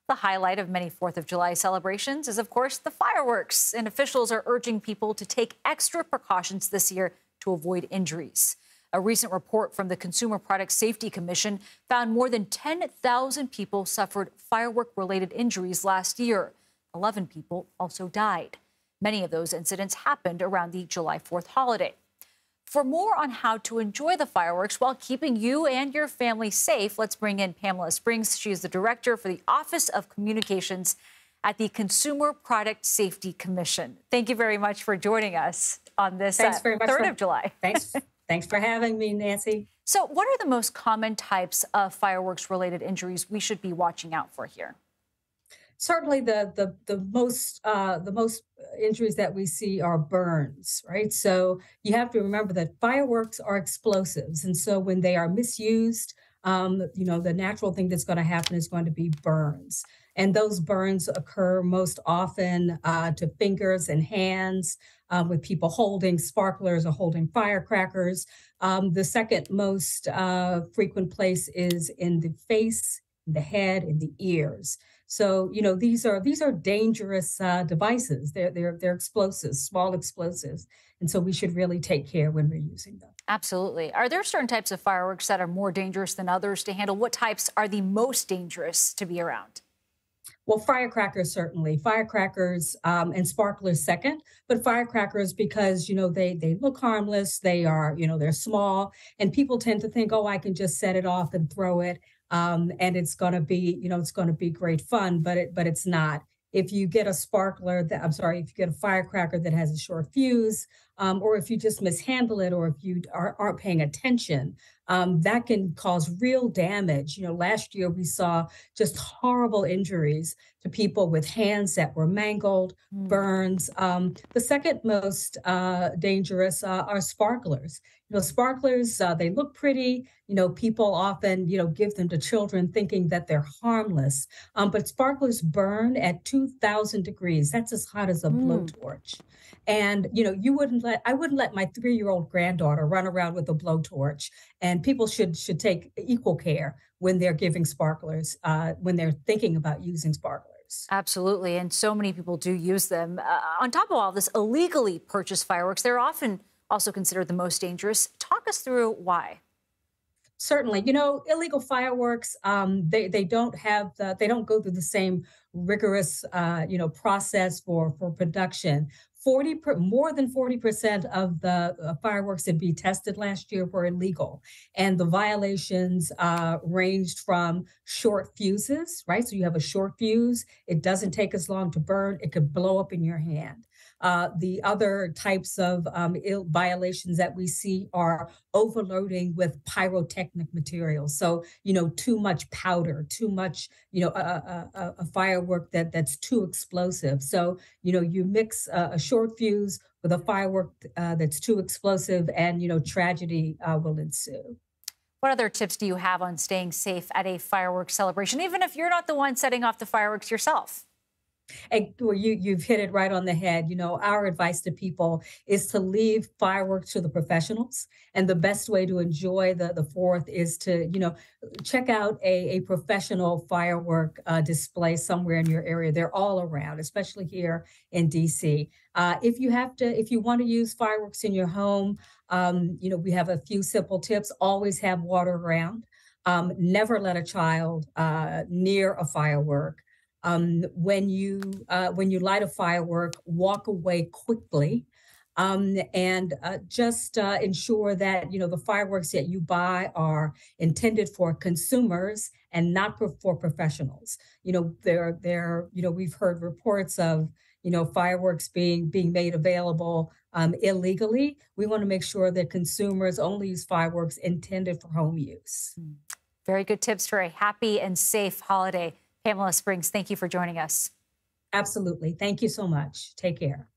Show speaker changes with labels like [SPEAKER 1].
[SPEAKER 1] The highlight of many 4th of July celebrations is, of course, the fireworks, and officials are urging people to take extra precautions this year to avoid injuries. A recent report from the Consumer Product Safety Commission found more than 10,000 people suffered firework-related injuries last year. 11 people also died. Many of those incidents happened around the July 4th holiday. For more on how to enjoy the fireworks while keeping you and your family safe, let's bring in Pamela Springs. She is the director for the Office of Communications at the Consumer Product Safety Commission. Thank you very much for joining us on this 3rd of July.
[SPEAKER 2] Thanks for having me, Nancy.
[SPEAKER 1] So what are the most common types of fireworks-related injuries we should be watching out for here?
[SPEAKER 2] Certainly, the most injuries that we see are burns, right? So you have to remember that fireworks are explosives, and so when they are misused, the natural thing that's going to happen is going to be burns, and those burns occur most often to fingers and hands, with people holding sparklers or holding firecrackers. The second most frequent place is in the face, the head, and the ears. So, these are dangerous devices. They're explosives, small explosives. And so we should really take care when we're using them.
[SPEAKER 1] Absolutely. Are there certain types of fireworks that are more dangerous than others to handle? What types are the most dangerous to be around?
[SPEAKER 2] Well, firecrackers, certainly. Firecrackers and sparklers second, but firecrackers because, they look harmless. They're small, and people tend to think, oh, I can just set it off and throw it. And it's going to be great fun, but it's not. If you get a if you get a firecracker that has a short fuse, or if you just mishandle it, or if you aren't paying attention, that can cause real damage. Last year we saw just horrible injuries to people with hands that were mangled, burns. The second most dangerous are sparklers. Sparklers, they look pretty. People often, give them to children thinking that they're harmless. But sparklers burn at 2,000 degrees. That's as hot as a blowtorch. And, I wouldn't let my 3-year-old granddaughter run around with a blowtorch. And people should take equal care when they're giving sparklers, when they're thinking about using sparklers.
[SPEAKER 1] Absolutely. And so many people do use them. On top of all this, illegally purchased fireworks, they're often also considered the most dangerous. Talk us through why.
[SPEAKER 2] Certainly, illegal fireworks, they don't go through the same rigorous, process for production. More than 40% of the fireworks that be tested last year were illegal, and the violations ranged from short fuses, right? So you have a short fuse; it doesn't take as long to burn; it could blow up in your hand. The other types of violations that we see are overloading with pyrotechnic materials. So, too much powder, too much, a firework that's too explosive. So, you mix a short fuse with a firework that's too explosive, and, tragedy will ensue.
[SPEAKER 1] What other tips do you have on staying safe at a fireworks celebration, even if you're not the one setting off the fireworks yourself?
[SPEAKER 2] Well, you've hit it right on the head. Our advice to people is to leave fireworks to the professionals. And the best way to enjoy the 4th is to, check out a professional firework display somewhere in your area. They're all around, especially here in DC. If you want to use fireworks in your home, we have a few simple tips. Always have water around. Never let a child near a firework. When you light a firework, walk away quickly, and just ensure that the fireworks that you buy are intended for consumers and not for professionals. We've heard reports of fireworks being made available illegally. We want to make sure that consumers only use fireworks intended for home use.
[SPEAKER 1] Very good tips for a happy and safe holiday. Pamela Springs, thank you for joining us.
[SPEAKER 2] Absolutely. Thank you so much. Take care.